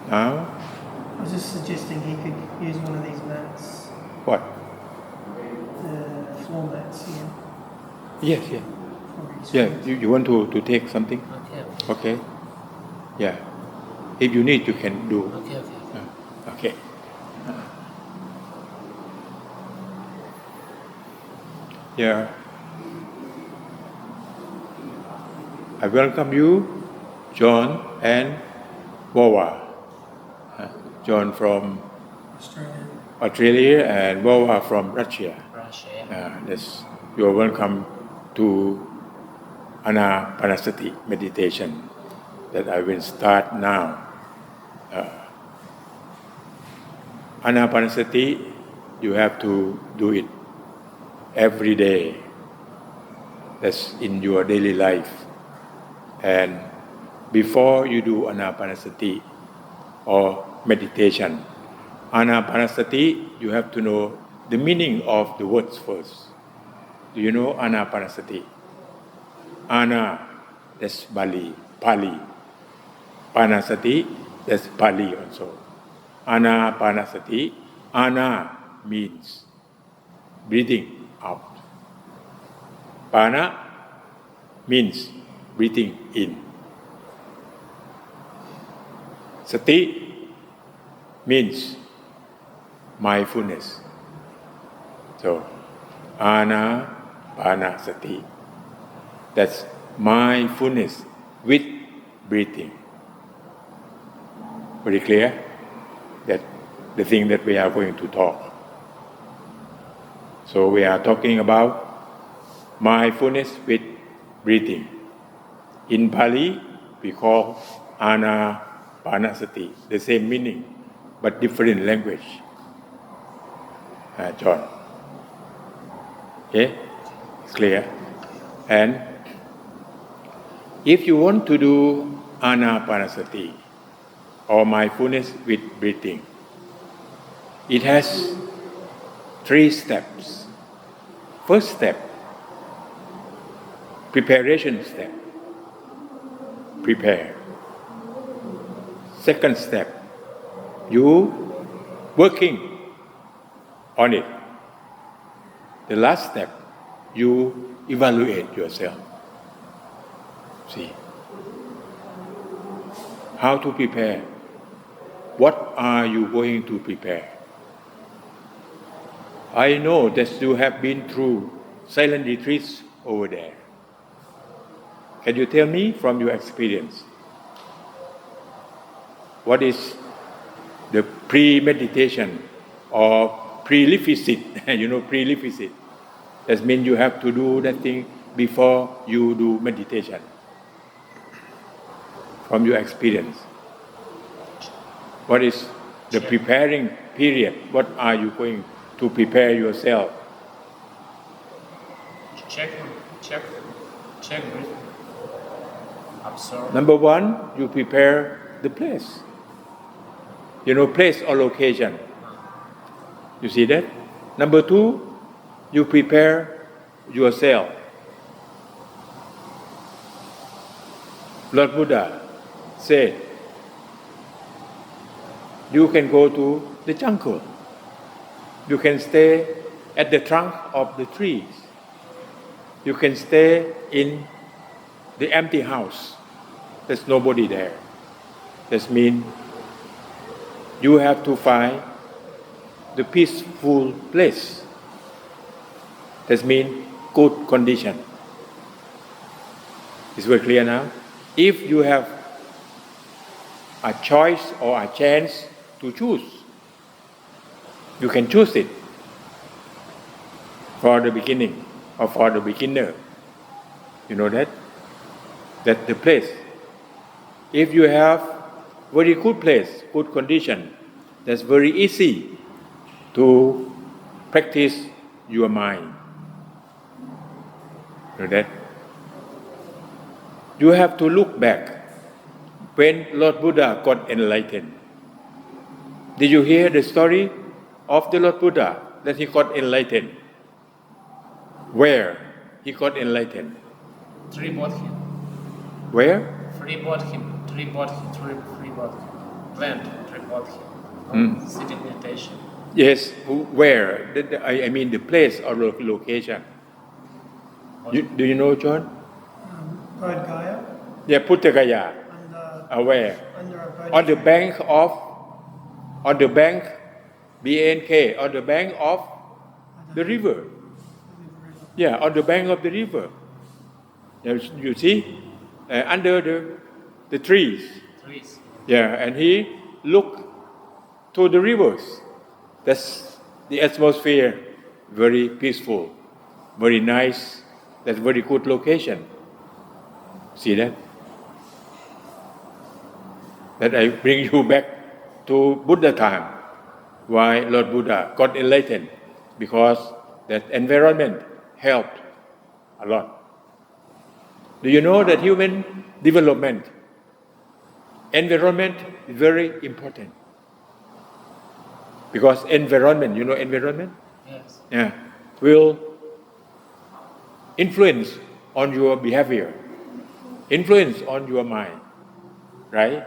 Now, I was just suggesting he could use one of these mats, what? the floor mats, Yes. for his Yeah, feet. you want to take something? Okay. Yeah. If you need, you can do. Okay. Yeah. I welcome you, John and Worwa. John from Australia and Worwa from Russia. Yes. You are welcome to ANAPANASATI meditation that I will start now. ANAPANASATI, you have to do it every day. That's in your daily life. And before you do ANAPANASATI or meditation, ANAPANASATI, you have to know the meaning of the words first. Do you know ANAPANASATI? Ana, that's Pali. Panasati, that's Pali also. ANAPANASATI, Ana means breathing out. Pana means breathing in. Sati means mindfulness. So, ANAPANASATI, that's mindfulness with breathing. Very clear? That the thing that we are going to talk. So we are talking about mindfulness with breathing. In Pali, we call ANAPANASATI, the same meaning, but different language. John. Okay? It's clear? And if you want to do ANAPANASATI or mindfulness with breathing, it has 3 steps. First step, preparation step. Prepare. Second step, you working on it. The last step, you evaluate yourself. See, how to prepare? What are you going to prepare? I know that you have been through silent retreats over there. Can you tell me from your experience, what is the pre-meditation or pre-revisit? Pre-revisit. That means you have to do that thing before you do meditation. From your experience, what is the preparing period? What are you going to prepare yourself? Check breathing. Observe. Number 1, you prepare the place. Place or location. You see that? Number 2, you prepare yourself. Lord Buddha said, you can go to the jungle. You can stay at the trunk of the trees. You can stay in the empty house. There's nobody there. That means you have to find the peaceful place. That means good condition. Is very clear now? If you have a choice or a chance to choose, you can choose it for the beginning or for the beginner. You know that? That's the place. If you have very good place, good condition, that's very easy to practice your mind. You know that? You have to look back when Lord Buddha got enlightened. Did you hear the story of the Lord Buddha that he got enlightened? Where he got enlightened? Three bought him. Where? Three bought him. plan to report him. Sitting meditation. Yes, where? I mean the place or location. Do you know, John? Bodh Gaya. Yeah, Puttagaya. Where? Under a Bodh On the tree. bank of, on the bank, BNK, on the bank of the river. Yeah, on the bank of the river. You see, under the trees. Trees. Yeah, and he looked to the rivers. That's the atmosphere, very peaceful, very nice. That's very good location. See that? That I bring you back to Buddha time. Why Lord Buddha got enlightened? Because that environment helped a lot. Do you know that human development, environment is very important? Because environment, you know environment? Yes. Yeah, will influence on your behavior, influence on your mind, right?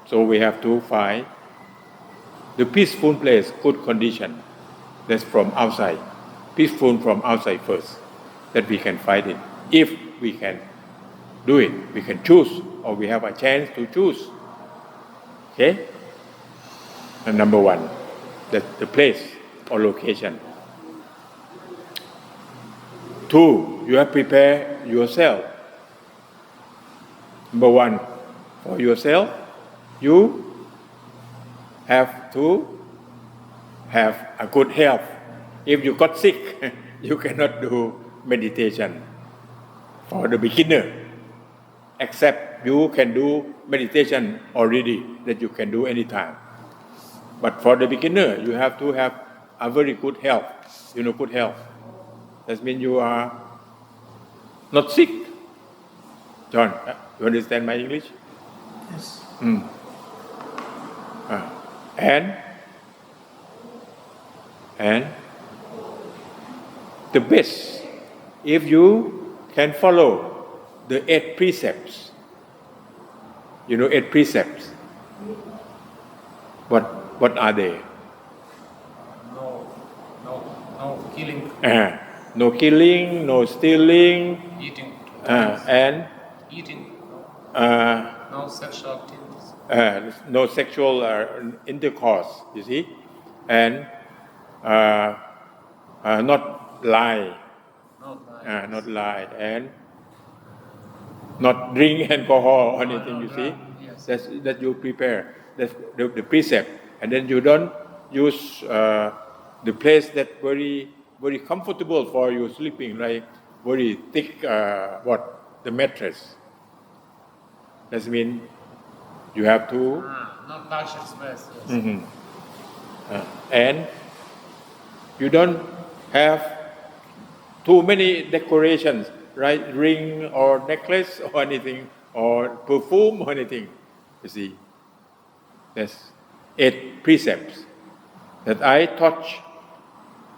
So we have to find the peaceful place, good condition. That's from outside, peaceful from outside first, that we can find it. If we can do it, we can choose, or we have a chance to choose. Okay? And number one, that's the place or location. 2, you have to prepare yourself. Number 1, for yourself, you have to have a good health. If you got sick, you cannot do meditation for the beginner, except you can do meditation already, that you can do anytime. But for the beginner, you have to have a very good health. You know, good health. That means you are not sick. John, you understand my English? Yes. And the best, if you can follow the 8 precepts. You know 8 precepts. What are they? No killing. No killing, no stealing, Eating. and Eating. uh, No sexual activities. no sexual intercourse, you see, and not lie, Not lie. and not drink alcohol or anything, you see. Yes. That you prepare. That's the precept, and then you don't use the place that very very comfortable for you sleeping, like very thick the mattress. That means you have to. Not luxury space. Yes. And you don't have too many decorations, right? Ring or necklace or anything, or perfume or anything. You see, that's 8 precepts that I taught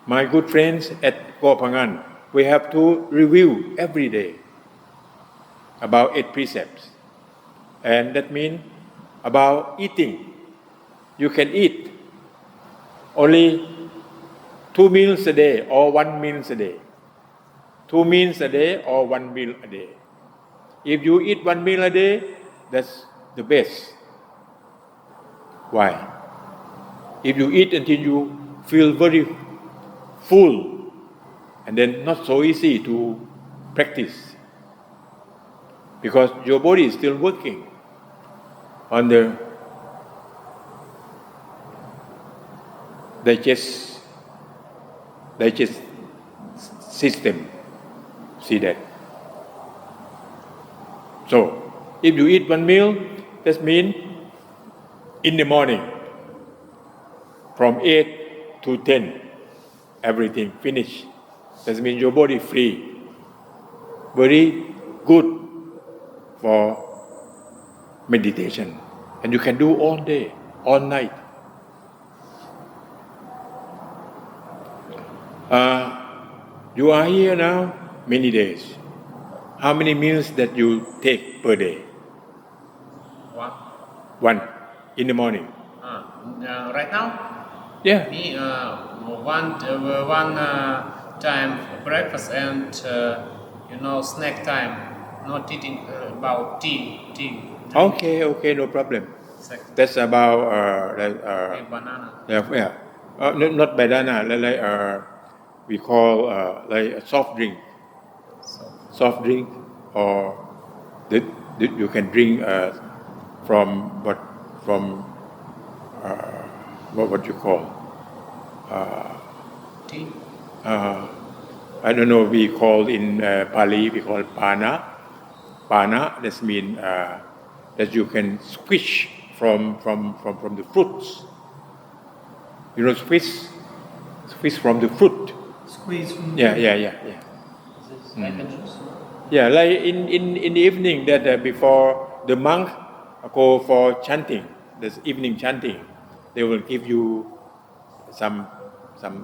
my good friends at Gopangan. We have to review every day about 8 precepts, and that means about eating. You can eat only 2 meals a day or 1 meal a day. 2 meals a day or 1 meal a day. If you eat 1 meal a day, that's the best. Why? If you eat until you feel very full, and then not so easy to practice, because your body is still working on the digest system. See that? So, if you eat 1 meal, that means in the morning, from 8 to 10, everything finished. That means your body free. Very good for meditation. And you can do all day, all night. You are here now many days. How many meals that you take per day? One. 1. in the morning. Right now, Yeah. me one time breakfast and snack time. Not eating about tea. Okay, no problem. Exactly. That's about Like banana. yeah. Not banana. We call like a soft drink. So Soft drink, or that you can drink from what you call tea. I don't know. We call in Pali we call pana. Pana. That means that you can squish from the fruits. You know, squeeze from the fruit. Squeeze from the Yeah. Is this lemon juice? Yeah, like in the evening that before the monk go for chanting, this evening chanting, they will give you some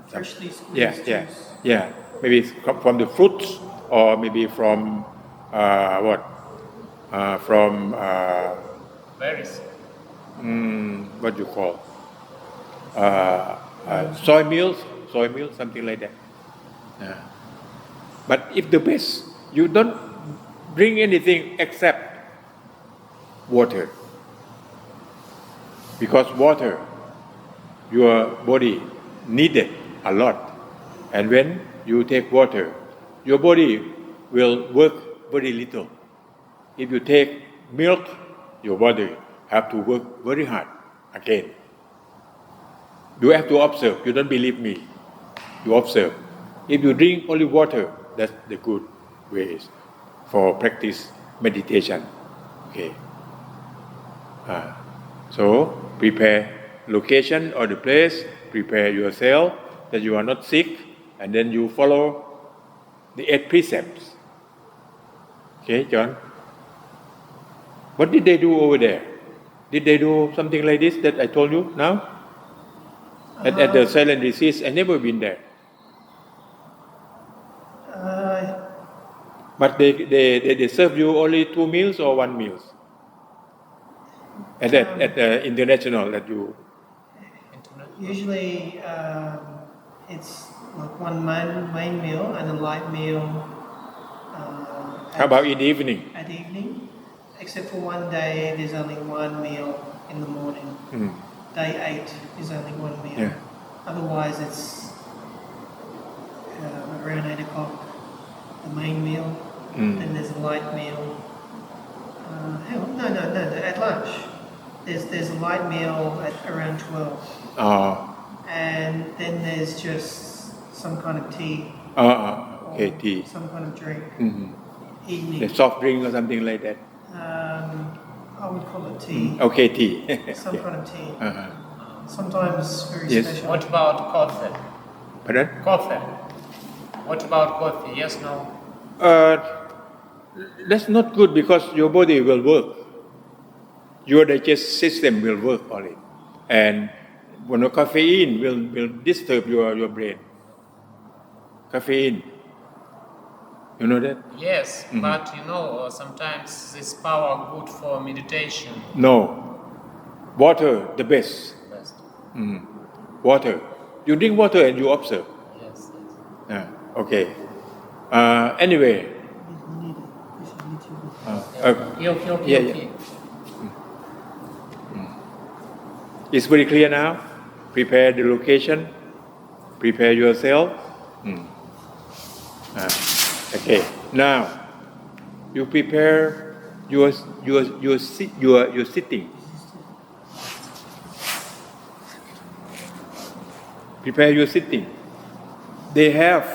freshly squeezed yeah juice. maybe from the fruits, or maybe from from Berries. what you call soy meals, something like that. Yeah. But if the best, you don't drink anything except water, because water your body needed a lot, and when you take water, your body will work very little. If you take milk, your body have to work very hard again. You have to observe. You don't believe me, you observe. If you drink only water, that's the good ways for practice meditation. Okay. So prepare location or the place, prepare yourself that you are not sick, and then you follow the 8 precepts. Okay, John? What did they do over there? Did they do something like this that I told you now? At the silent retreat, I never been there. But they serve you only 2 meals or 1 meal? At the international that you... Usually it's like one main meal and a light meal. How about in the evening? At evening, except for one day, there's only one meal in the morning. Day 8 is only one meal. Yeah. Otherwise, it's around 8 o'clock, the main meal. Then there's a light meal. No, at lunch. There's a light meal at around 12. And then there's just some kind of tea. Okay, tea. Some kind of drink. Evening. The soft drink or something like that. I would call it tea. Okay, tea. Some kind of tea. Sometimes very special. What about coffee? Pardon? Coffee. What about coffee? Yes, no? That's not good, because your body will work. Your digestive system will work on it. And caffeine will disturb your brain. Caffeine. You know that? Yes, but sometimes this power good for meditation. No. Water, the best. Water. You drink water and you observe. Yes. Okay. Anyway. Okay. It's very clear now. Prepare the location. Prepare yourself. Okay. Now, you prepare your sitting. Prepare your sitting. They have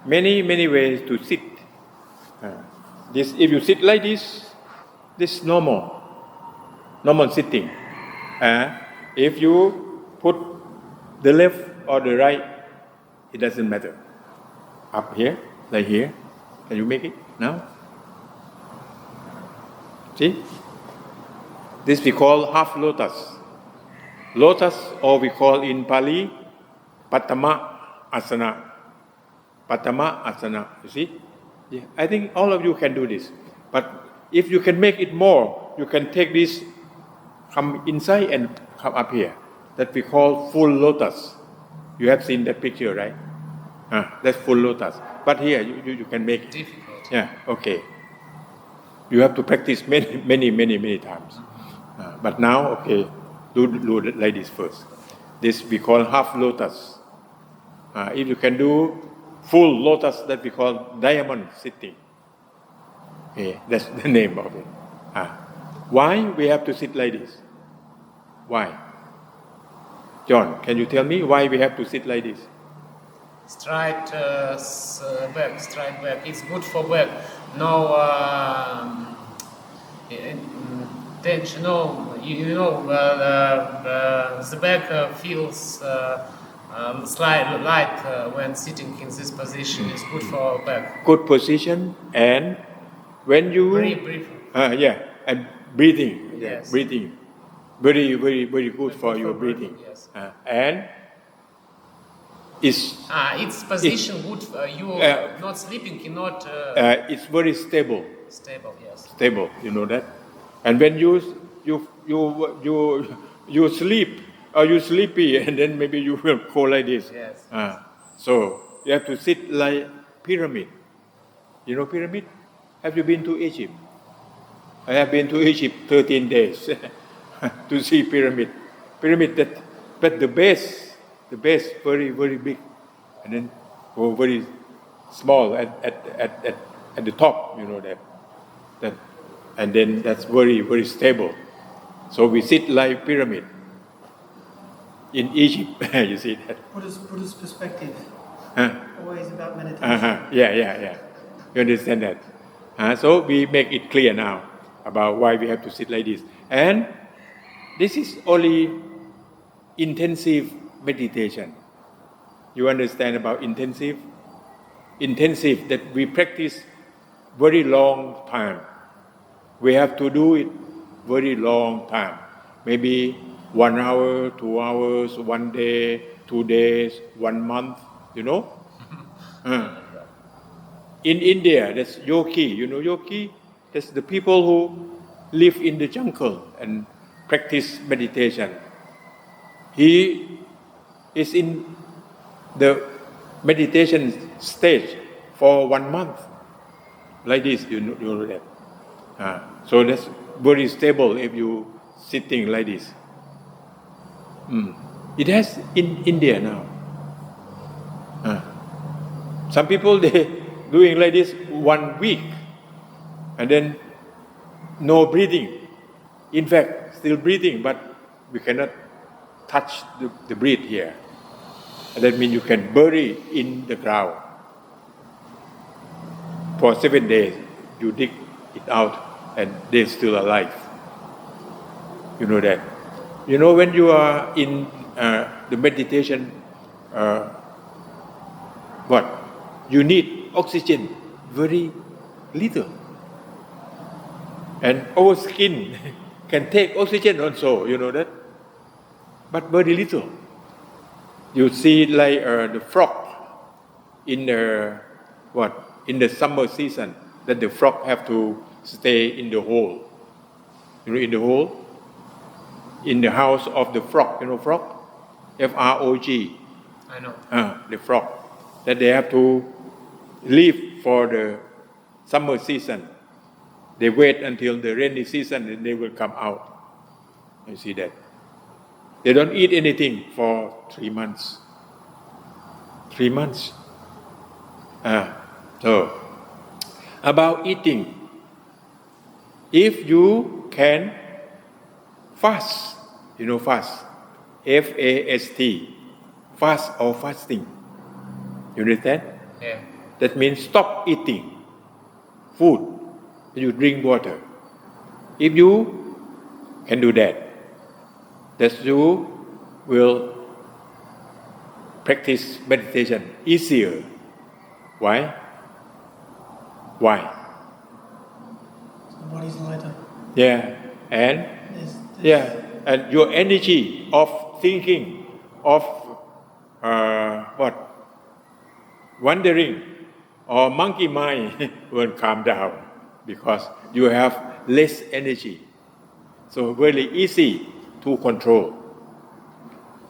many ways to sit. This, if you sit like this is normal sitting. If you put the left or the right, it doesn't matter. Up here, like here. Can you make it now? See? This we call half lotus. Lotus, or we call in Pali, Patama Asana. Patama Asana. You see? Yeah. I think all of you can do this. But if you can make it more, you can take this come inside and come up here. That we call full lotus. You have seen that picture, right? That's full lotus. But here you can make it. Difficult. Yeah, okay. You have to practice many times. But now, okay, do it like this first. This we call half lotus. If you can do full lotus, that we call diamond sitting. Okay, that's the name of it. Why we have to sit like this? Why? John, can you tell me why we have to sit like this? Straight back. It's good for back. No tension. No, the back feels slight light when sitting in this position. It's good for back. Good position, and when you Breathe. And breathing. Yes. Breathing. Very good for your breathing. Yes. And its position good. You not sleeping cannot. It's very stable. Stable. Yes. Stable. You know that. And when you sleep or you sleepy, and then maybe you will go like this. Yes. So you have to sit like pyramid. You know pyramid? Have you been to Egypt? I have been to Egypt 13 days to see pyramid. But the base very big, and then very small at the top. You know that, and then that's very stable. So we sit like pyramid in Egypt. You see that? Buddhist perspective. Always about meditation. Yeah. You understand that? So we make it clear now about why we have to sit like this. And this is only intensive meditation. You understand about intensive? Intensive, that we practice very long time. We have to do it very long time. Maybe 1 hour, 2 hours, 1 day, 2 days, 1 month, you know? In India, that's yogi. You know yogi? That's the people who live in the jungle and practice meditation. He is in the meditation stage for 1 month. Like this, you know that. So that's very stable if you sitting like this. It has in India now. Some people, they doing like this 1 week, and then no breathing. In fact, still breathing, but we cannot touch the breath here. And that means you can bury in the ground. For 7 days, you dig it out, and they're still alive. You know that. You know, when you are in the meditation, you need oxygen very little. And our skin can take oxygen also, you know that. But very little. You see like the frog in the summer season, that the frog have to stay in the hole. You know, in the hole? In the house of the frog, you know frog? F-R-O-G. I know. The frog. That they have to live for the summer season. They wait until the rainy season and they will come out. You see that? They don't eat anything for 3 months. 3 months. So, about eating. If you can fast, you know fast, F-A-S-T, fast or fasting. You understand? Yeah. That means stop eating food, you drink water. If you can do that, you will practice meditation easier. Why? The body's lighter. Yeah, and and your energy of thinking, of wandering or monkey mind will calm down because you have less energy. So very easy to control.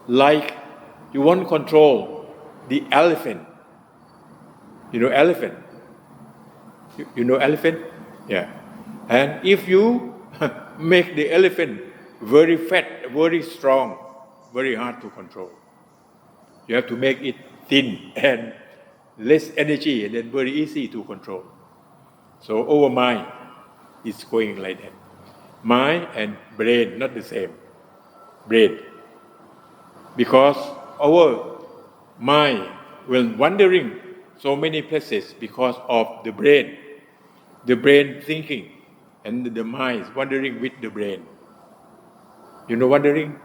Like you want to control the elephant. You know elephant? You know elephant? Yeah. And if you make the elephant very fat, very strong, very hard to control. You have to make it thin and less energy and then very easy to control. So our mind is going like that. Mind and brain not the same. Brain. Because our mind will wandering so many places because of the brain. The brain thinking and the mind is wandering with the brain. You know wandering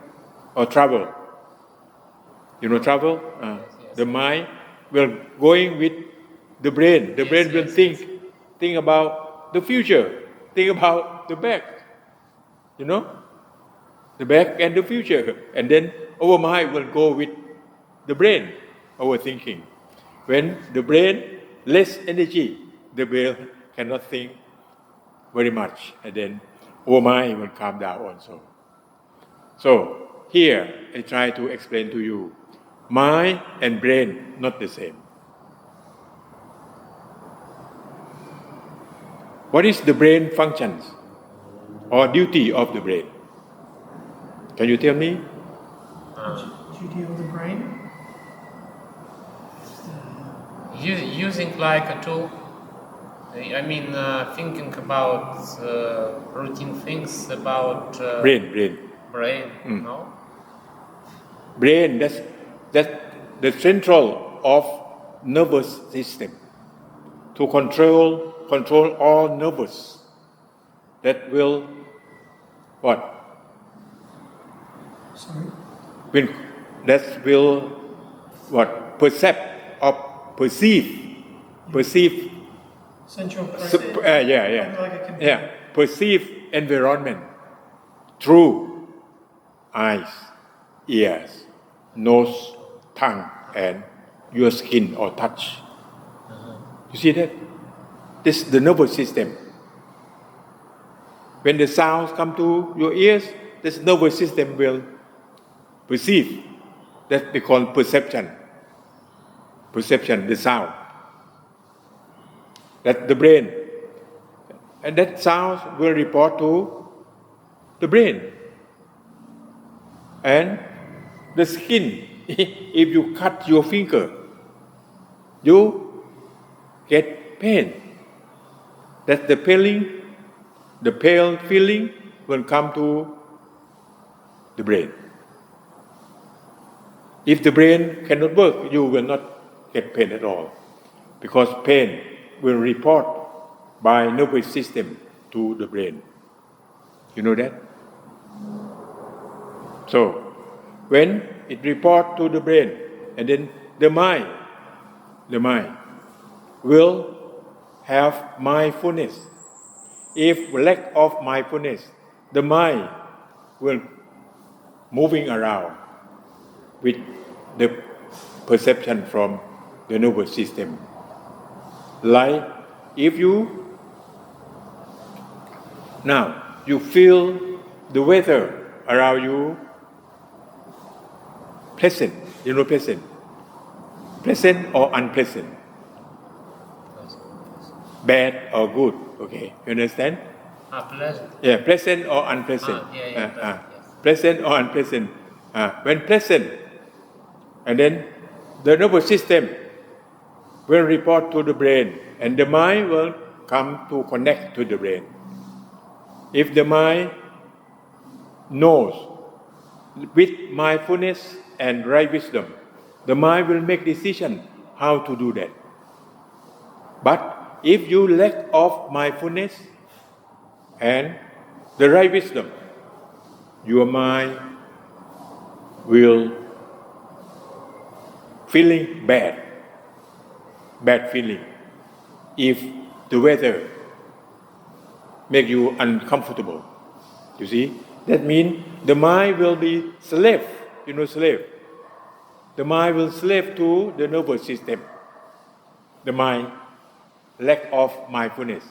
or travel? You know travel? Yes. The mind will going with the brain. The brain will think about the future, think about the back. You know? The back and the future. And then our mind will go with the brain, our thinking. When the brain less energy, the brain cannot think very much. And then our mind will calm down also. So here I try to explain to you, mind and brain not the same. What is the brain functions or duty of the brain? Can you tell me? Duty of the brain? Using like a tool. I mean, thinking about routine things about Brain. no? Brain, that's the central of nervous system. To control all nervous. That will what? Sorry? That will what? Perceive. Central process? Yeah. Like a computer. Yeah. Perceive environment through eyes, ears, nose, tongue, and your skin or touch. You see that? This is the nervous system. When the sounds come to your ears, this nervous system will perceive. That we call perception. Perception, the sound. That's the brain. And that sound will report to the brain. And the skin, if you cut your finger, you get pain. That's the pain. The pale feeling will come to the brain. If the brain cannot work, you will not get pain at all. Because pain will report by nervous system to the brain. You know that? So, when it reports to the brain, and then the mind will have mindfulness. If lack of mindfulness, the mind will moving around with the perception from the nervous system. Like if you feel the weather around you pleasant, you know pleasant or unpleasant, bad or good, okay, you understand? Pleasant. Yeah, pleasant or unpleasant. Pleasant, yes. Pleasant or unpleasant. When pleasant, and then the nervous system will report to the brain, and the mind will come to connect to the brain. If the mind knows with mindfulness and right wisdom, the mind will make decision how to do that. But if you lack of mindfulness and the right wisdom, your mind will feeling bad feeling. If the weather make you uncomfortable, you see, that means the mind will be slave. You know slave. The mind will slave to the nervous system. The mind lack of mindfulness.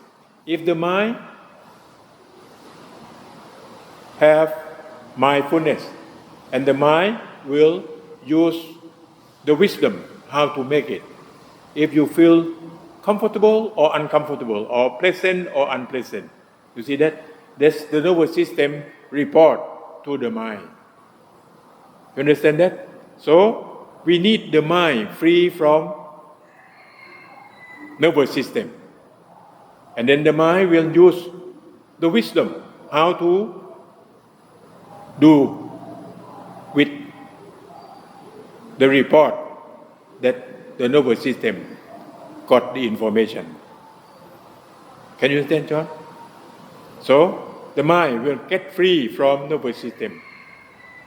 If the mind have mindfulness, and the mind will use the wisdom how to make it. If you feel comfortable or uncomfortable, or pleasant or unpleasant, you see that? That's the nervous system report to the mind. You understand that? So we need the mind free from nervous system. And then the mind will use the wisdom how to do with the report that the nervous system got the information. Can you understand, John? So the mind will get free from nervous system.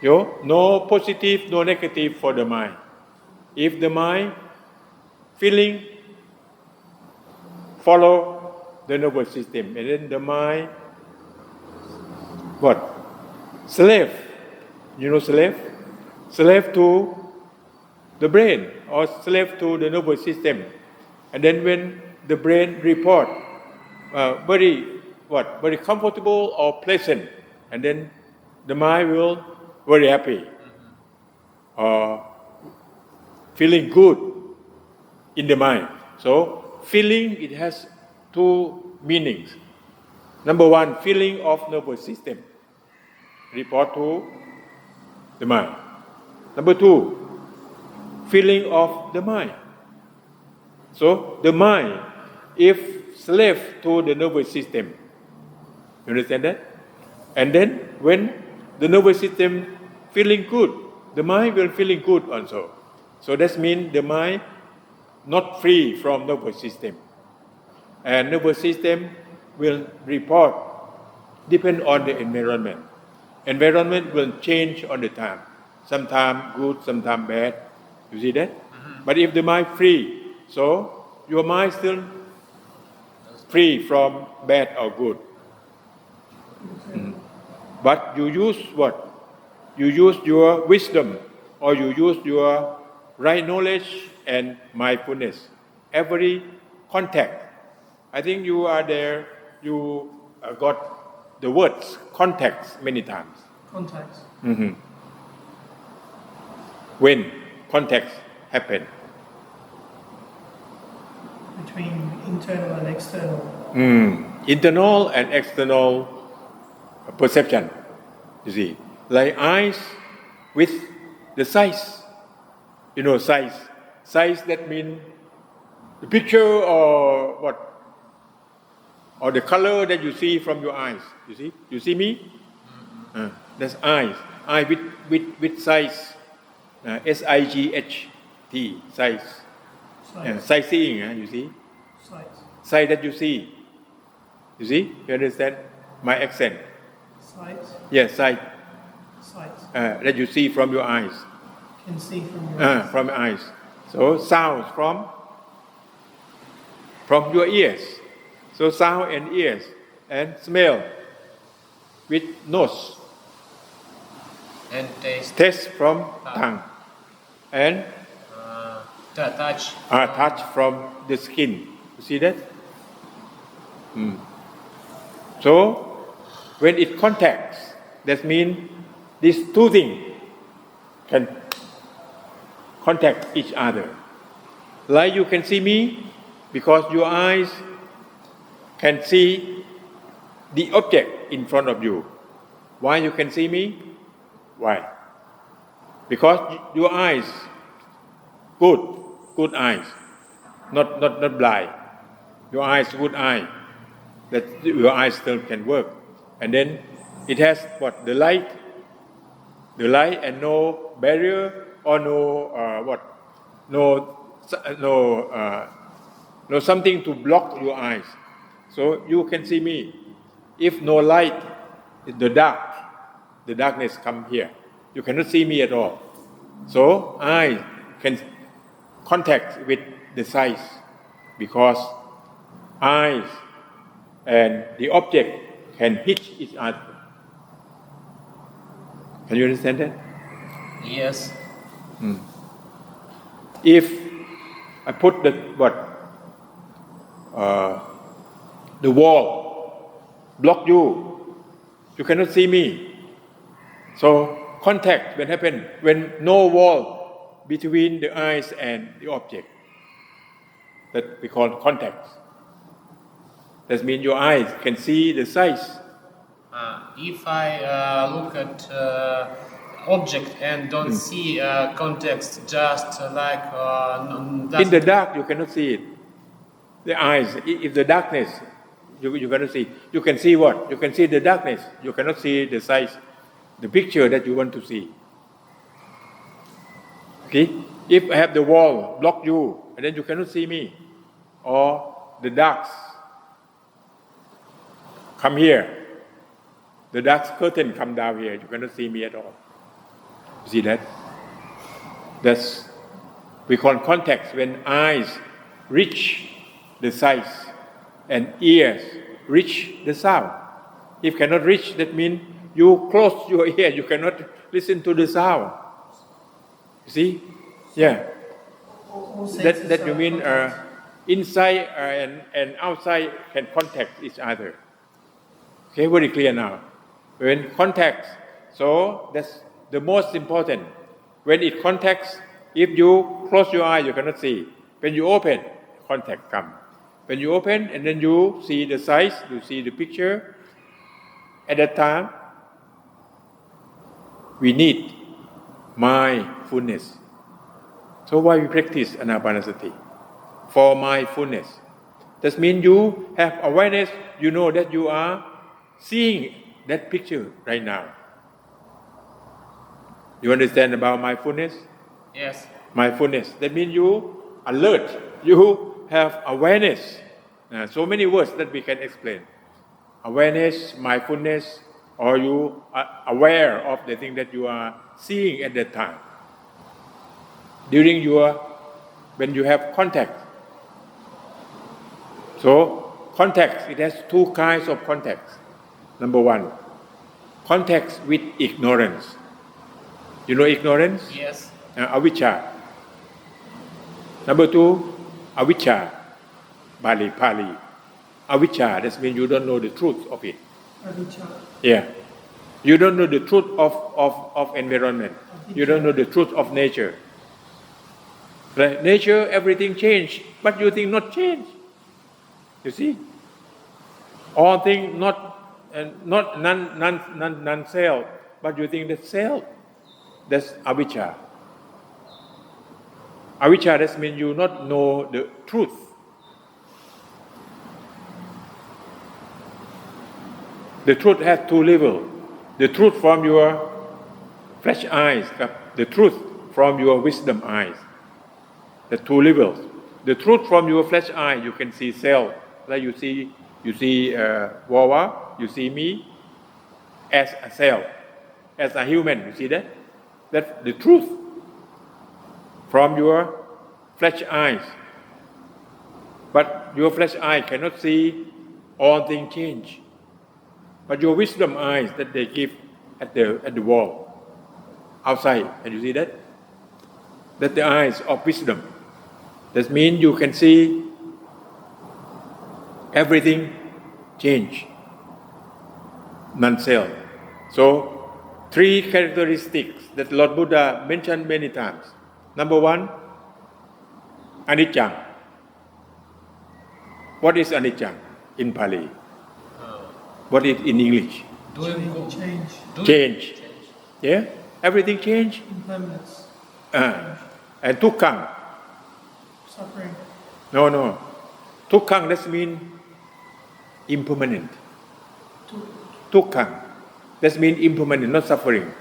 No positive, no negative for the mind. If the mind feeling follow the nervous system, and then the mind what? Slave. You know slave? Slave to the brain or slave to the nervous system. And then when the brain report very comfortable or pleasant, and then the mind will very happy or feeling good in the mind. So feeling, it has two meanings. Number one, feeling of nervous system report to the mind. Number two, feeling of the mind. So the mind, if slave to the nervous system, you understand that? And then when the nervous system feeling good, the mind will feeling good also. So that means the mind not free from nervous system. And nervous system will report depend on the environment. Environment will change all the time. Sometimes good, sometimes bad. You see that? Mm-hmm. But if the mind free, so your mind still free from bad or good. Mm-hmm. But you use what? You use your wisdom, or you use your right knowledge and mindfulness. Every contact. I think you are there, you got the words context many times. Context. Mm-hmm. When context happen? Between internal and external. Internal and external perception. You see, like eyes with the size. You know, size. Size, that means the picture or what? Or the color that you see from your eyes. You see? You see me? That's eyes. Eye with size. S-I-G-H-T. Size. Sightseeing, you see? Sight that you see. You see? You understand my accent? Sight? Yes, sight. Sight. That you see from your eyes. Can see from your eyes. From your eyes. So sounds from your ears. So sound and ears, and smell with nose. And taste. Taste from tongue. And touch. Touch from the skin. You see that? So when it contacts, that means these two things can contact each other. Like you can see me because your eyes can see the object in front of you. Why you can see me? Why? Because your eyes, good eyes, not blind. Your eyes, good eye, that your eyes still can work. And then it has what? The light and no barrier or no something to block your eyes. So you can see me. If no light, the darkness come here. You cannot see me at all. So I can contact with the sight because eyes and the object can hit each other. Can you understand that? Yes. If I put the wall block you, you cannot see me. So contact when happen when no wall between the eyes and the object. That we call contact. That means your eyes can see the size. If I look at object and don't see context, just like in the dark, you cannot see it. The eyes, if the darkness, you cannot see. You can see what? You can see the darkness. You cannot see the size, the picture that you want to see. Okay? If I have the wall block you, and then you cannot see me, or the darks come here, the dark curtain come down here, you cannot see me at all. You see that? That's we call context when eyes reach the size and ears reach the sound. If cannot reach, that means you close your ear, you cannot listen to the sound. You see? Yeah. That you mean inside and outside can contact each other. Okay, very clear now. When contact, so that's the most important. When it contacts, if you close your eye, you cannot see. When you open, contact come. When you open and then you see the size, you see the picture. At that time, we need mindfulness. So why we practice ANAPANASATI? For mindfulness. That means you have awareness, you know that you are seeing that picture right now. You understand about mindfulness? Yes. Mindfulness. That means you alert, you have awareness. So many words that we can explain. Awareness, mindfulness, or you are aware of the thing that you are seeing at that time. When you have contact. So contact, it has two kinds of contacts. Number one, contact with ignorance. You know ignorance? Yes. Avijja. Number two, avijja. Pali. Avijja, that means you don't know the truth of it. Avijja. Yeah. You don't know the truth of environment. You don't know the truth of nature. Right? Nature, everything changed, but you think not change. You see? All things none self, but you think that self. That's avijja. Avijja, that means you not know the truth. The truth has two levels. The truth from your flesh eyes, the truth from your wisdom eyes. The two levels. The truth from your flesh eye, you can see self. Like you see Worwa, you see me as a self, as a human. You see that? That's the truth from your flesh eyes. But your flesh eye cannot see all things change. But your wisdom eyes that they give at the wall, outside, can you see that? That's the eyes of wisdom. That means you can see everything change, non-self. So, three characteristics that Lord Buddha mentioned many times. Number one, anicca. What is anicca in Pali? What is in English? Change. Yeah? Everything change. Impermanence. And dukkha. Suffering. No. Dukkha, that means impermanent. Dukkha, that means impermanent, not suffering.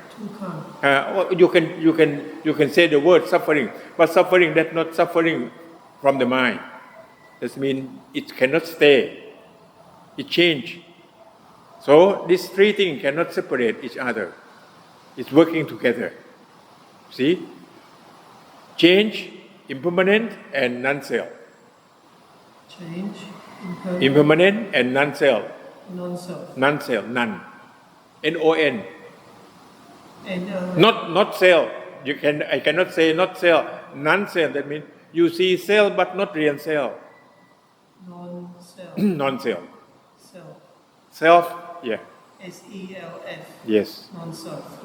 You can say the word suffering, but suffering that's not suffering from the mind. That means it cannot stay. It change. So these three things cannot separate each other. It's working together. See? Change, impermanent, and non-self. Change, impermanent and non-self. Non-self. Non-self, none. N-O-N. And Not self. I cannot say not self. Non-self. That means you see self but not real self. non-self. Non-self. Self. Self, yeah. S-E-L-F. Yes. Non-self.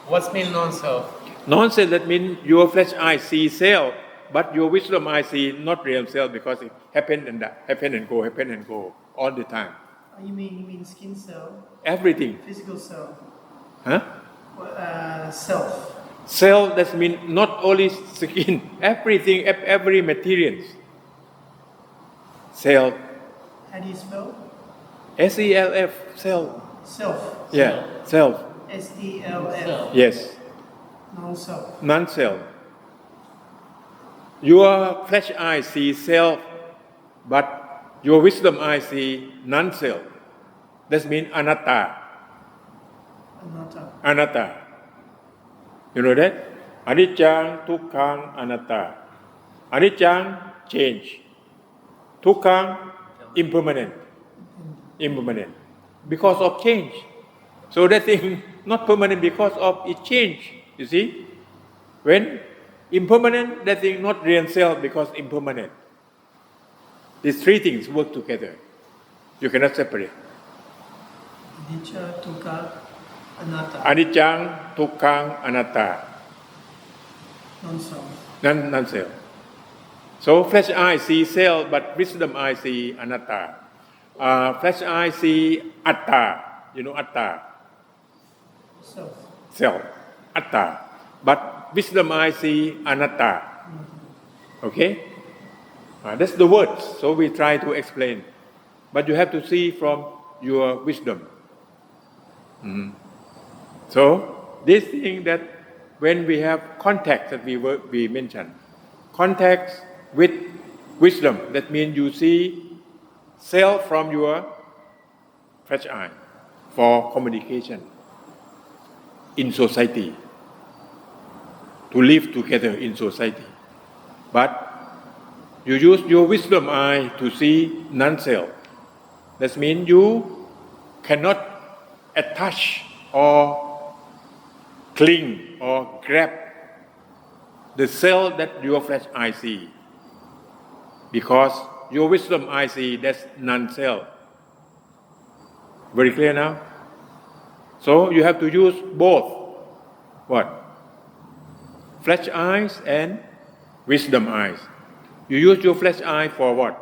What's mean non-self? Non-self, that means your flesh eye see self, but your wisdom eye see not real self because it happen and go all the time. Oh, you mean skin cell? Everything. Physical cell? Huh? Self. Self, that means not only skin, everything, every materials. Self. How do you spell? S-E-L-F, self. Self. Yeah, self. S-E-L-F. Yes. Non-self. Non-self. Your flesh eye see self, but your wisdom eye see non-self. That means anatta. Anatta. You know that? Anicca, tukkha, anatta. Anicca, change. Tukkha, impermanent. Impermanent. Because of change. So that thing not permanent because of its change. You see? When impermanent, that thing not real self because impermanent. These three things work together. You cannot separate. Anicca, dukkha, anatta. Anicca, tukkha, anatta. Non-self. Non-self. So flesh eye see self, but wisdom eye see anatta. Flesh eye see atta. You know atta. Self. Self. Atta. But wisdom eye see anatta. Okay? That's the words. So we try to explain. But you have to see from your wisdom. So this thing that when we have contact that we mentioned, contact with wisdom, that means you see self from your fresh eye for communication in society, to live together in society. But you use your wisdom eye to see non-self. That means you cannot attach or cling or grab the self that your flesh eye see. Because your wisdom eye see that's non-self. Very clear now? So you have to use both. What? Flesh eyes and wisdom eyes. You use your flesh eye for what?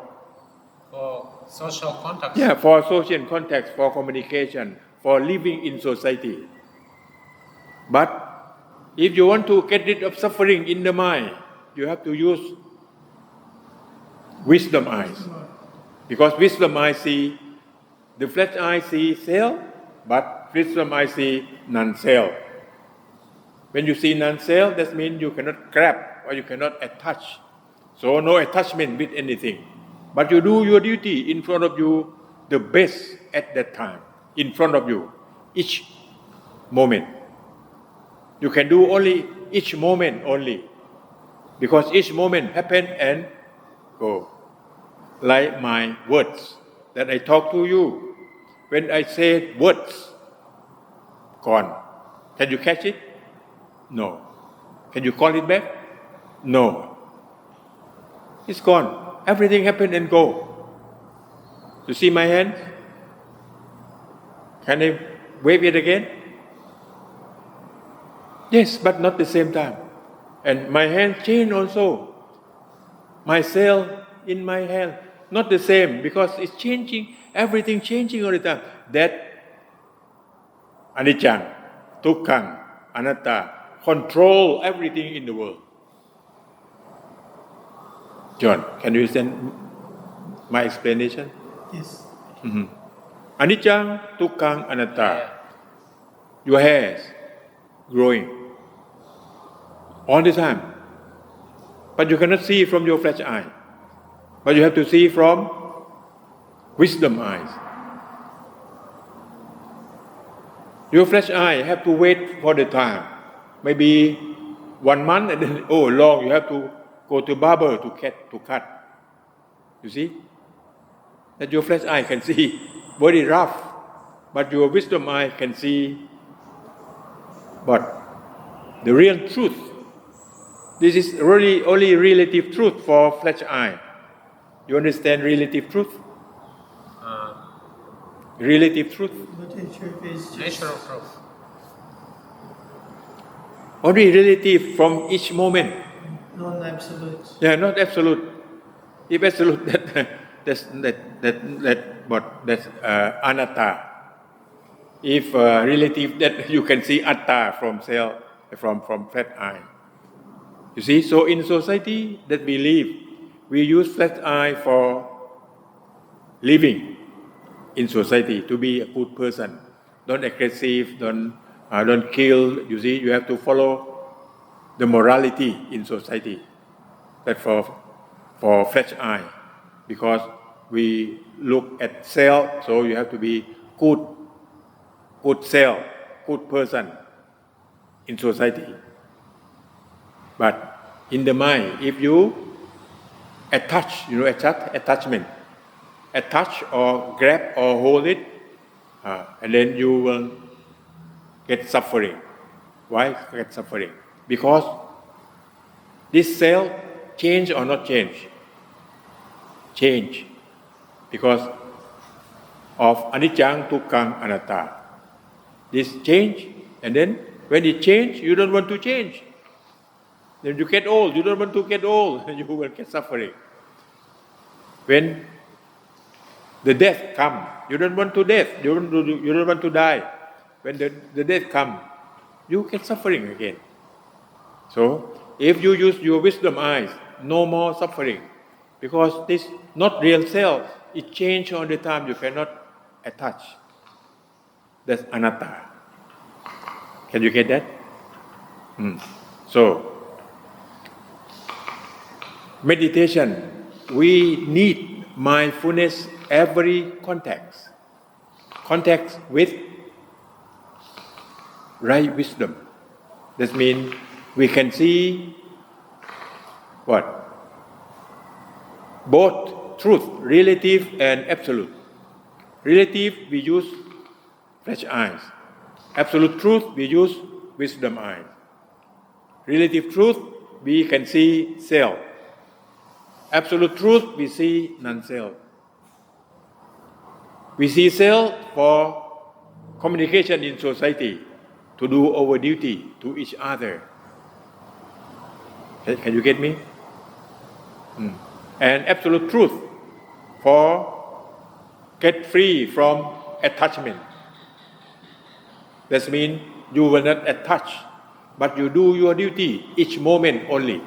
For social contact. Yeah, for social contact, for communication, for living in society. But if you want to get rid of suffering in the mind, you have to use wisdom eyes. Because wisdom eye see, the flesh eye see self, but wisdom eye see non-self. When you see non-self, that means you cannot grab or you cannot attach. So no attachment with anything. But you do your duty in front of you the best at that time. In front of you, each moment. You can do only each moment only. Because each moment happen and go. Like my words that I talk to you. When I say words, gone. Can you catch it? No. Can you call it back? No. It's gone. Everything happened and go. You see my hand? Can I wave it again? Yes, but not the same time. And my hand changed also. My cell in my hand, not the same because it's changing, everything changing all the time. That anicca, tukkha, anatta control everything in the world. John, can you understand my explanation? Yes. Anicca, tukkha, anatta. Your hair is growing all the time. But you cannot see from your flesh eye. But you have to see from wisdom eyes. Your flesh eye have to wait for the time. Maybe 1 month and then, long, you have to go to barber to cut. You see? That your flesh eye can see very rough. But your wisdom eye can see what? The real truth. This is really only relative truth for flesh eye. You understand relative truth? Relative truth. Relative truth is just Natural truth. Only relative from each moment. non-absolute. Yeah, not absolute. If absolute, that's anatta. If relative, that you can see atta from flat eye. You see, so in society that we live, we use flat eye for living in society to be a good person. Don't aggressive, don't kill. You see, you have to follow the morality in society. That for flesh eye, because we look at self, so you have to be good self, good person in society. But in the mind, if you attachment, attach or grab or hold it, and then you will get suffering. Why get suffering? Because this self change or not change? Change. Because of anicca, dukkha, anatta. This change, and then when it change, you don't want to change. Then you get old, you don't want to get old, you will get suffering. When the death come, you don't want to death, you don't want to die. When the death come, you get suffering again. So, if you use your wisdom eyes, no more suffering. Because this not real self, it changes all the time, you cannot attach. That's anatta. Can you get that? So, meditation, we need mindfulness every context. Context with right wisdom. That means we can see what? Both truth, relative and absolute. Relative, we use flesh eyes. Absolute truth, we use wisdom eyes. Relative truth, we can see self. Absolute truth, we see non-self. We see self for communication in society, to do our duty to each other. Can you get me? And absolute truth for get free from attachment. That means you will not attach, but you do your duty each moment only.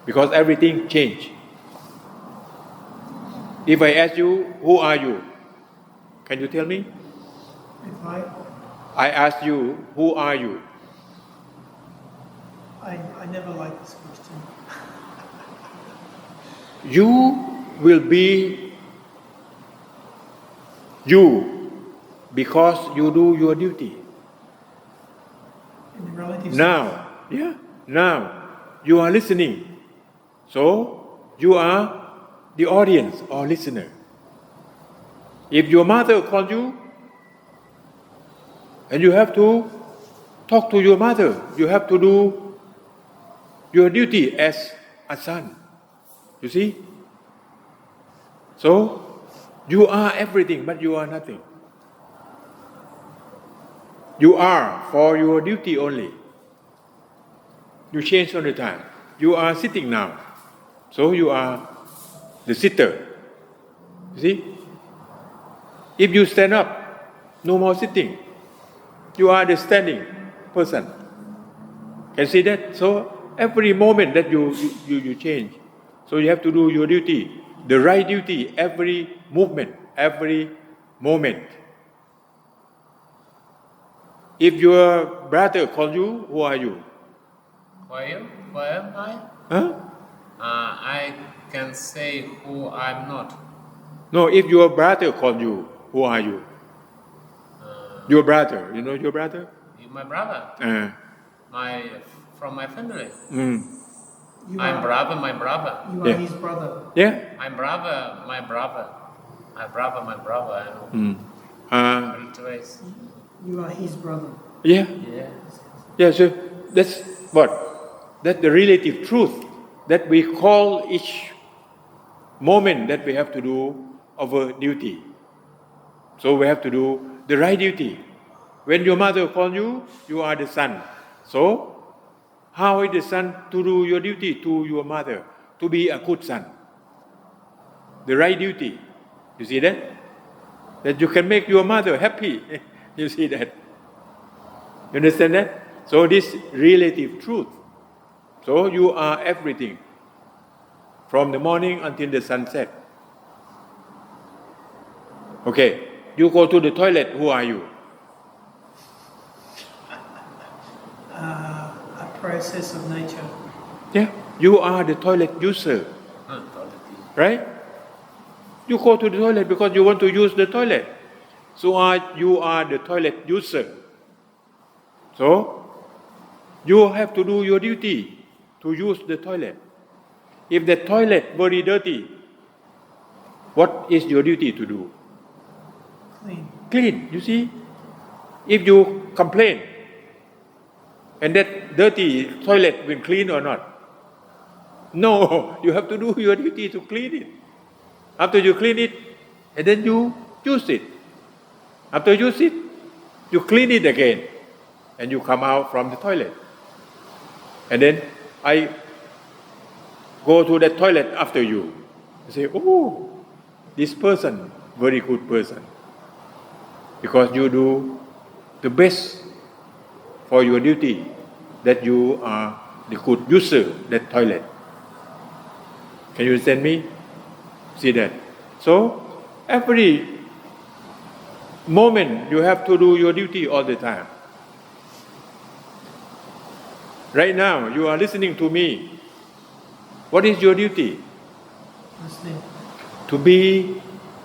Because everything change. If I ask you, who are you? Can you tell me? If I ask you, who are you? I never like this question. You will be you because you do your duty. In the relative Now, now you are listening. So you are the audience or listener. If your mother calls you, and you have to talk to your mother, you have to do your duty as a son. You see? So you are everything, but you are nothing. You are for your duty only. You change all the time. You are sitting now. So you are the sitter. You see? If you stand up, no more sitting. You are the standing person. Can you see that? So every moment that you change. So you have to do your duty, the right duty, every movement, every moment. If your brother calls you, who are you? Who are you? Who am I? Huh? I can say who I'm not. No, if your brother calls you, who are you? Your brother, you know your brother? My brother. From my family. I'm brother, my brother. You are his brother. Yeah. I'm brother, my brother. My brother, my brother. You are his brother. Yeah. Yeah. Yeah, so that's what? That's the relative truth that we call each moment that we have to do our duty. So we have to do the right duty. When your mother calls you, you are the son. So, how is the son to do your duty to your mother? To be a good son. The right duty. You see that? That you can make your mother happy. You see that? You understand that? So this relative truth. So you are everything. From the morning until the sunset. Okay, you go to the toilet, who are you? A process of nature. Yeah, you are the toilet user. Right? You go to the toilet because you want to use the toilet. So you are the toilet user. So, you have to do your duty to use the toilet. If the toilet very dirty, what is your duty to do? Clean. Clean, you see? If you complain, and that dirty toilet will clean or not? No, you have to do your duty to clean it. After you clean it, and then you use it. After you use it, you clean it again, and you come out from the toilet. And then I go to the toilet after you. You say, oh, this person, very good person. Because you do the best for your duty, that you are the good user of that toilet. Can you understand me? See that? So, every moment you have to do your duty all the time. Right now, you are listening to me. What is your duty? Listening. To be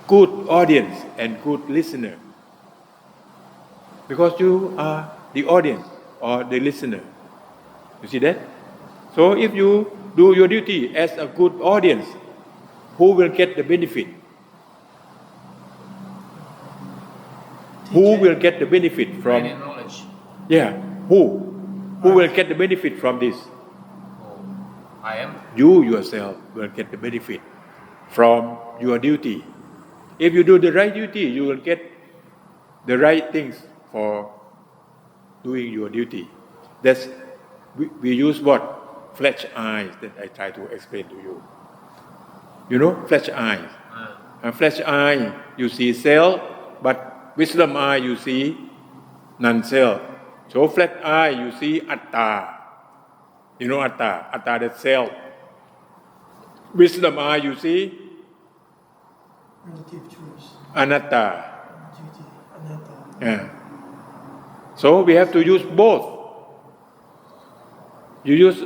good audience and good listener. Because you are the audience or the listener. You see that? So if you do your duty as a good audience, who will get the benefit? Who will get the benefit from? Knowledge. Yeah, who? Who will get the benefit from this? I am. You yourself will get the benefit from your duty. If you do the right duty, you will get the right things for doing your duty. That's we use what? Flesh eyes that I try to explain to you. You know, flesh eyes. And flesh eye, you see cell, but wisdom eye, you see non-cell. So flesh eye, you see atta. You know atta, that cell. Wisdom eye, you see Relative choice. anatta. Duty. Anatta. Yeah. So we have to use both. You use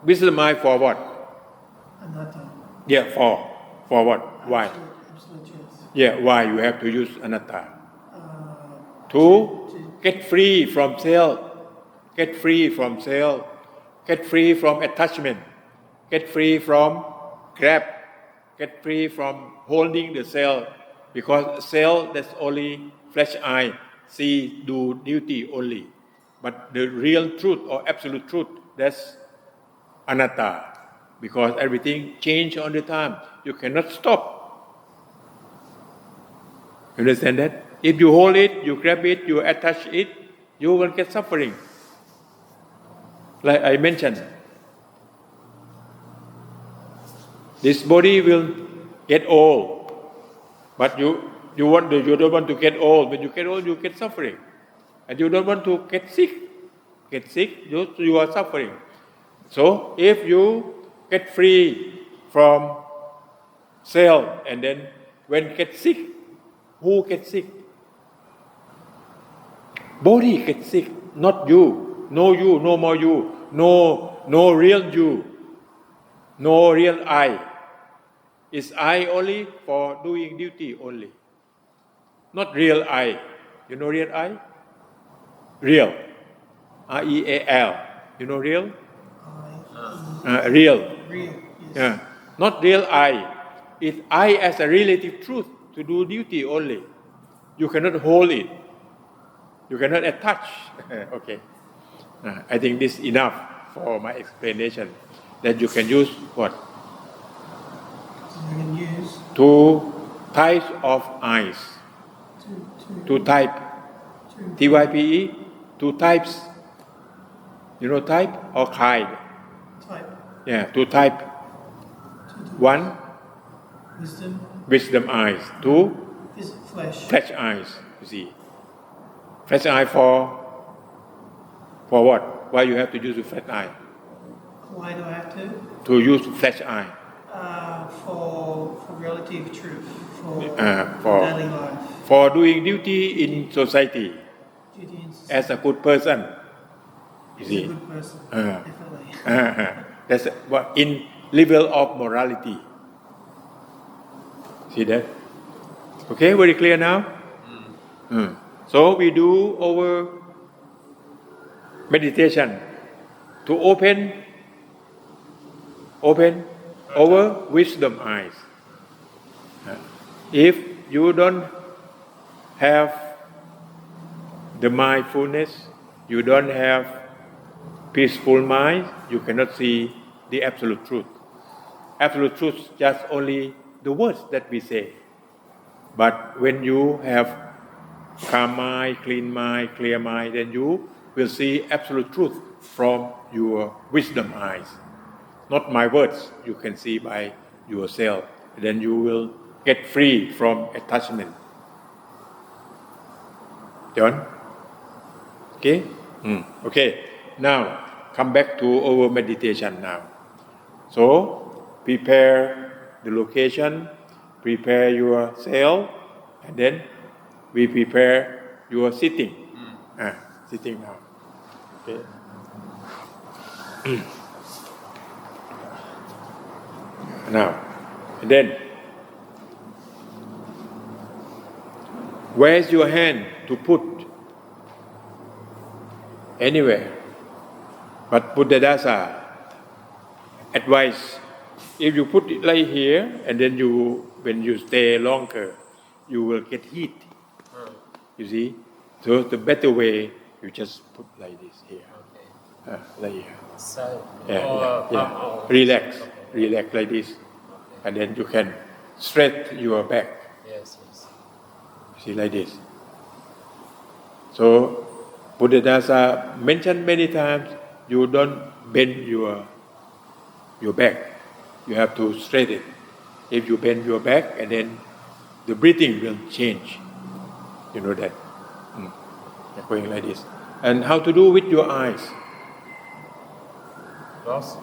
wisdom eye for what? Anatta. Yeah, for what? Why? Absolute truth. Yeah, why you have to use anatta? To get free from self, get free from self, get free from attachment, get free from grab, get free from holding the self, because self that's only flesh eye, see, do duty only. But the real truth or absolute truth, that's anatta, because everything changes all the time. You cannot stop. You understand that? If you hold it, you grab it, you attach it, you will get suffering. Like I mentioned, this body will get old, but you don't want to get old. When you get old, you get suffering, and you don't want to get sick. You are suffering. So if you get free from self, and then when get sick, who gets sick? Body gets sick, not you. No more you. No real you. No real I. It's I only for doing duty only. Not real I. You know real I? Real. R-E-A-L. You know real? Real. Real. Yes. Yeah. Not real I. It's I as a relative truth to do duty only. You cannot hold it. You cannot attach. Okay. I think this is enough for my explanation. That you can use what? So you can use Two types of eyes. Two type. TYPE. Two types. You know type or kind? Type. Yeah, two type. One, wisdom eyes. Two, flesh eyes. You see, flesh eye for what? Why you have to use the flesh eye? Why do I have to? To use flesh eye. For relative truth. For daily life. For doing duty in society. As a good person. You see. As a good person. Definitely. That's what in level of morality. See that? Okay, very clear now? So we do our meditation to open our wisdom eyes. If you don't have the mindfulness, you don't have peaceful mind, you cannot see the absolute truth. Absolute truth is just only the words that we say. But when you have calm mind, clean mind, clear mind, then you will see absolute truth from your wisdom eyes. Not my words, you can see by yourself. Then you will get free from attachment. John? Okay? Okay. Now, come back to our meditation now. So, prepare the location, prepare yourself, and then we prepare your sitting. Sitting now. Okay. Now, and then, where's your hand to put? Anywhere. But Buddhadasa advice, if you put it like here, and then when you stay longer, you will get heat. You see? So the better way, you just put like this here. Like here. So, Relax like this. And then you can stretch your back. Yes. See, like this. So, Buddhadasa mentioned many times, you don't bend your back. You have to straighten it. If you bend your back, and then the breathing will change. You know that. You're going like this. And how to do with your eyes? Close.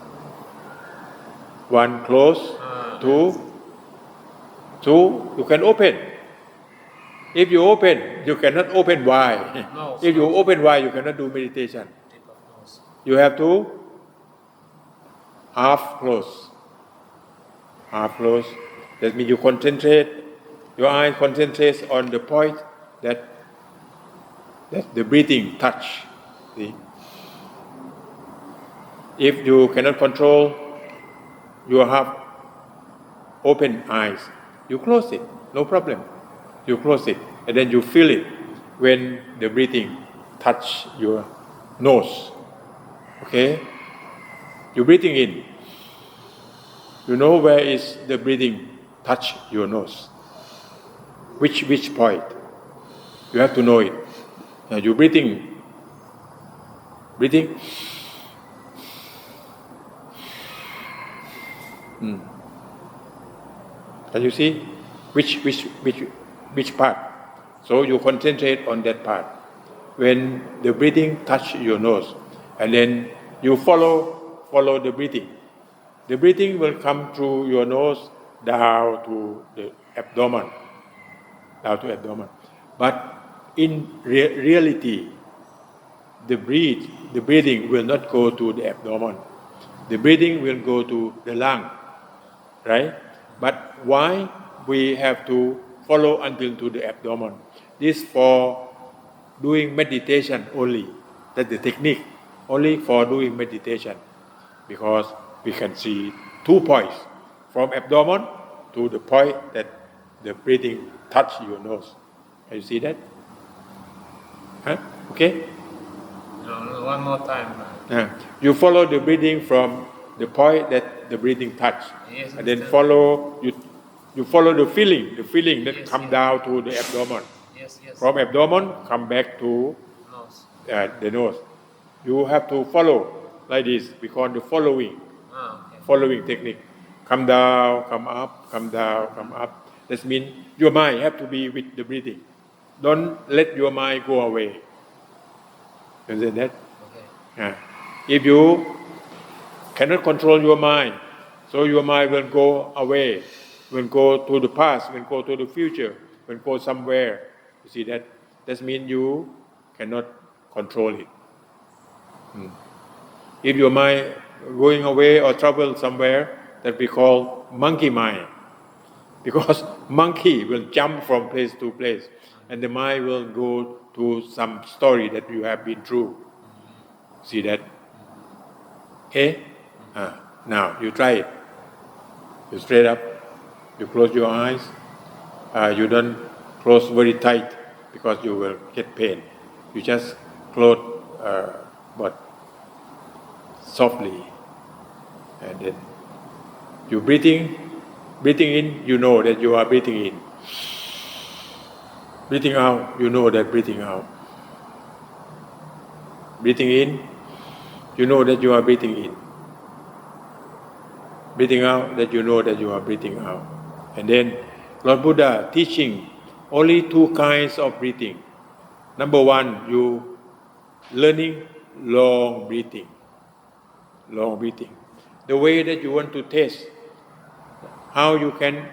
One close, two, you can open. If you open, you cannot open wide. No, if you open wide, you cannot do meditation. You have to half close. That means you concentrate, your eye concentrates on the point that the breathing touch. See? If you cannot control your half open eyes, you close it, no problem. You close it, and then you feel it when the breathing touch your nose. Okay? You're breathing in. You know where is the breathing touch your nose? Which point? You have to know it. Now you're breathing. Can you see which part? So you concentrate on that part. When the breathing touch your nose, and then you follow the breathing. The breathing will come through your nose down to the abdomen. But in reality, the breathing will not go to the abdomen. The breathing will go to the lung, right? But why we have to follow until to the abdomen? This for doing meditation only. That's the technique. Only for doing meditation. Because we can see 2 points. From abdomen to the point that the breathing touch your nose. Can you see that? Okay? One more time. You follow the breathing from the point that the breathing touch. Yes, and then you follow the feeling that come down to the abdomen. Yes, yes. From abdomen, come back to Nose. the nose. You have to follow like this. We call the following. Okay. Following technique. Come down, come up, come down, come up. That means your mind have to be with the breathing. Don't let your mind go away. You understand that? Okay. If you cannot control your mind, so your mind will go away, will go to the past, will go to the future, will go somewhere. You see that? That means you cannot control it. If your mind going away or travel somewhere, that we call monkey mind. Because monkey will jump from place to place, and the mind will go to some story that you have been through. See that? Okay? Now you try it. You straight up. You close your eyes. You don't close very tight because you will get pain. You just close, but softly, and then you breathing in. You know that you are breathing in. Breathing out. You know that breathing out. Breathing in. You know that you are breathing in. Breathing out, that you know that you are breathing out. And then Lord Buddha teaching only two kinds of breathing. Number one, you learning long breathing. Long breathing. The way that you want to test how you can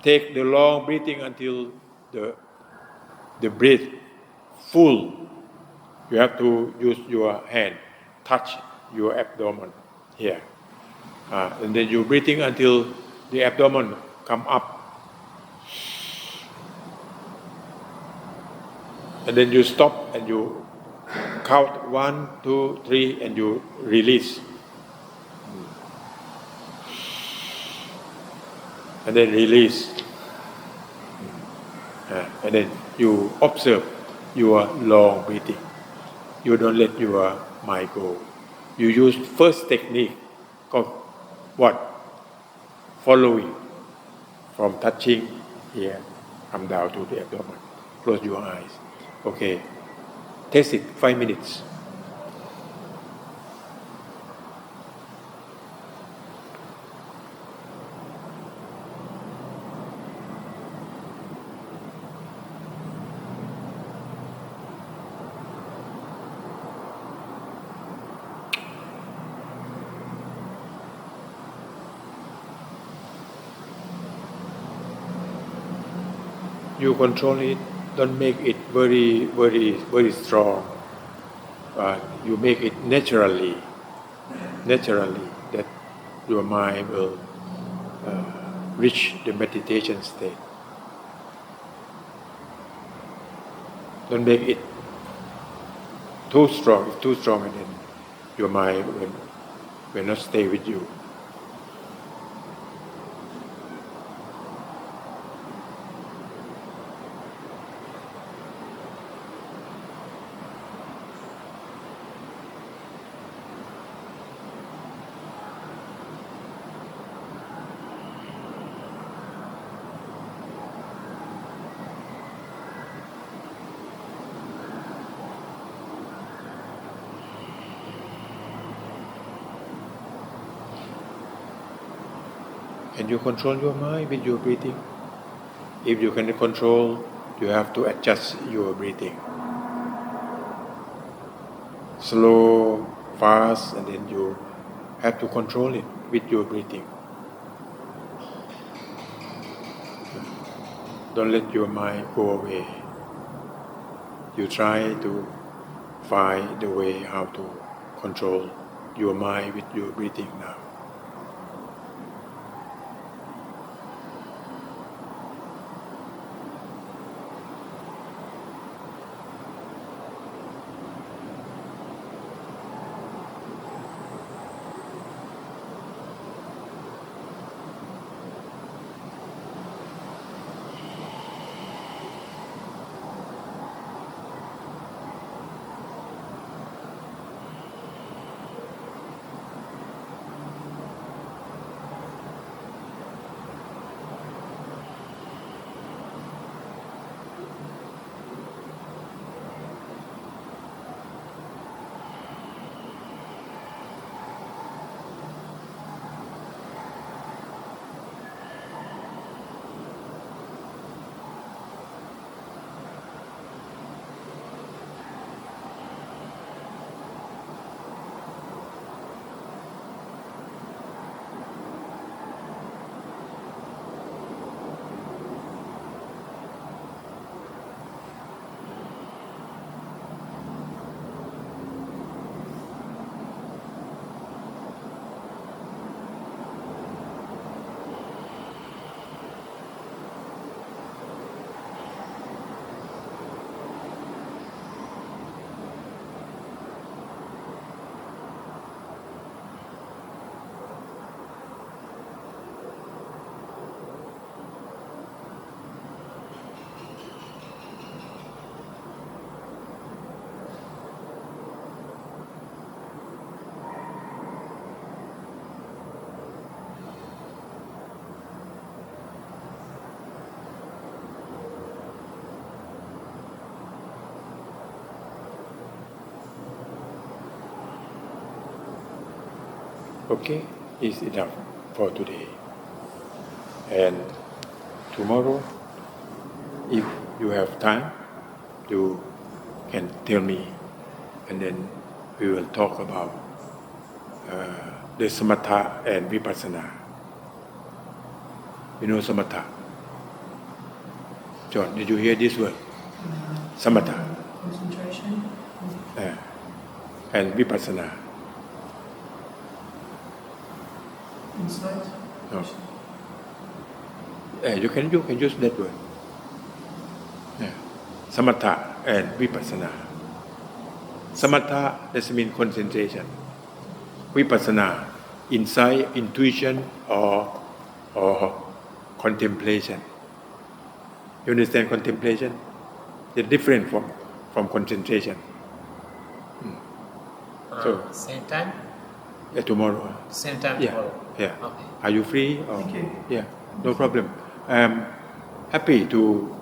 take the long breathing until the breath full. You have to use your hand, touch your abdomen here. And then you breathing until the abdomen come up. And then you stop and you count 1, 2, 3 and you release. And then release. And then you observe your long breathing. You don't let your mind go. You use first technique called what? Following. From touching here, come down to the abdomen. Close your eyes. Okay. Test it 5 minutes. You control it. Don't make it very, very, very strong. You make it naturally, that your mind will reach the meditation state. Don't make it too strong. If too strong, and then your mind will not stay with you. Can you control your mind with your breathing? If you can control, you have to adjust your breathing. Slow, fast, and then you have to control it with your breathing. Don't let your mind go away. You try to find the way how to control your mind with your breathing now. Okay, is enough for today. And tomorrow, if you have time, you can tell me, and then we will talk about the samatha and vipassana. You know samatha? John, did you hear this word? Samatha. Concentration. And vipassana. Insight. No. You can use that word. Samatha and vipassana. Samatha does mean concentration. Vipassana, insight, intuition, or contemplation. You understand contemplation? It's different from concentration. So same time? tomorrow. Same time Yeah. tomorrow. Yeah. Okay. Are you free? Thank you. Yeah. No problem. I'm happy to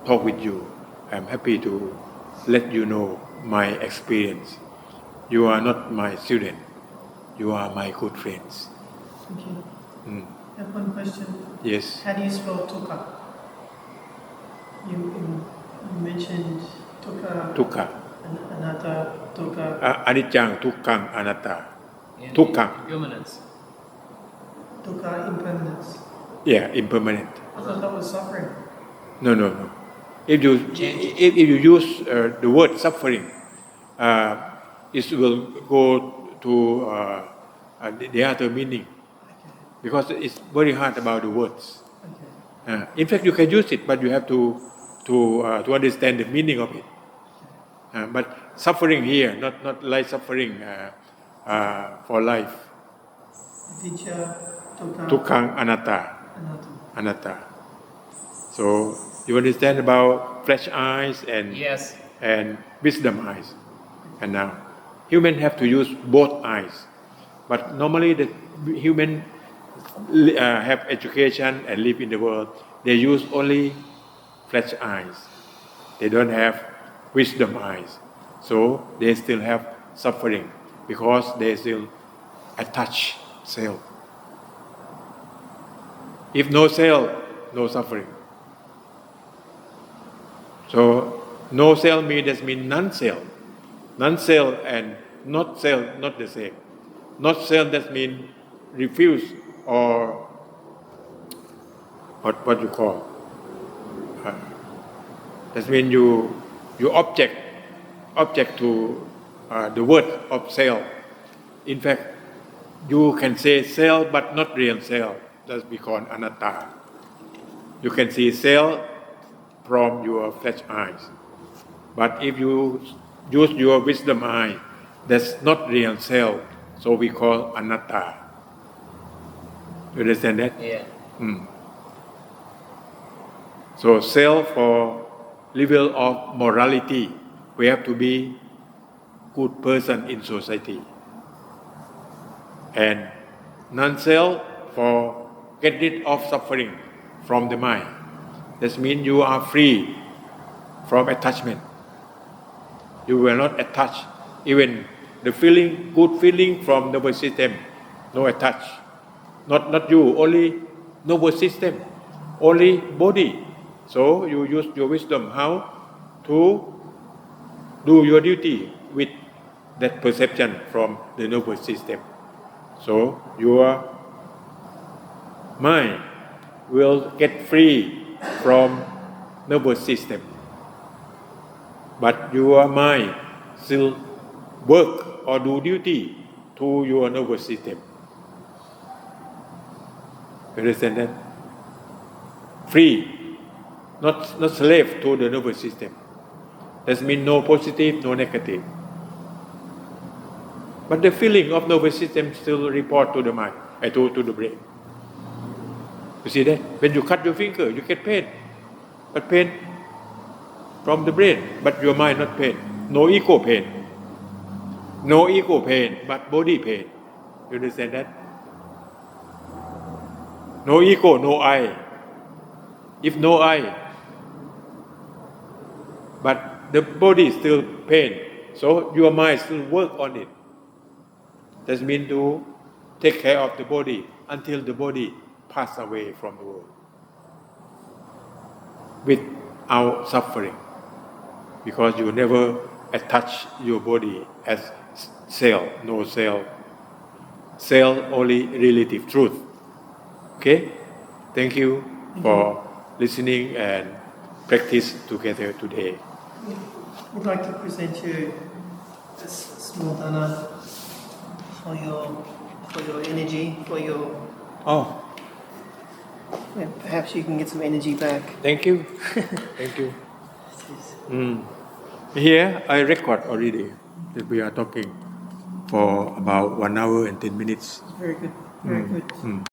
talk with you. I'm happy to let you know my experience. You are not my student. You are my good friends. Thank you. I have one question. Yes. How do you spell dukkha? You mentioned dukkha. Dukkha. Anatta, dukkha. Anicca, dukkha, anatta. In Dukkha. impermanence. Dukkha, impermanence. Yeah, impermanent. I thought that was suffering. No. If you use the word suffering, it will go to the other meaning, because it's very hard about the words. Okay. In fact, you can use it, but you have to understand the meaning of it. But suffering here, not like suffering for life. Avijja, dukkha, Dukkha, anatta. anatta. Anatta. So you understand about flesh eyes and Yes. and wisdom eyes. And now humans have to use both eyes, but normally the human have education and live in the world. They use only flesh eyes. They don't have wisdom eyes, so they still have suffering because they still attach self. If no self, no suffering. So no self means non-self. Non-self and not self, not the same. Not self, that means refuse or what you call. That means you object to the word of self. In fact, you can say self but not real self. That's called anatta. You can see self from your flesh eyes. But if you use your wisdom eye, that's not real self. So we call anatta. You understand that? Yeah. So self for level of morality, we have to be good person in society. And non-self for get rid of suffering from the mind. That means you are free from attachment. You will not attach. Even the feeling, good feeling from nervous system, no attach. Not you, only nervous system, only body. So you use your wisdom how to do your duty with that perception from the nervous system. So your mind will get free from nervous system. But your mind still work or do duty to your nervous system. You understand that? Free, not slave to the nervous system. That means no positive, no negative. But the feeling of nervous system still report to the mind, to the brain. You see that? When you cut your finger, you get pain. But pain from the brain, but your mind not pain. No ego pain. No ego pain, but body pain. You understand that? No ego, no I. If no I, but the body still pain, so your mind still work on it. That means to take care of the body until the body pass away from the world without suffering, because you never attach your body as cell, no cell. Cell only relative truth. Okay? Thank you for listening and practice together today. We'd like to present you a small dana for your energy, for your... Oh, perhaps you can get some energy back. thank you. Thank you. Here I record already that we are talking for about 1 hour and 10 minutes. Very good. Very good.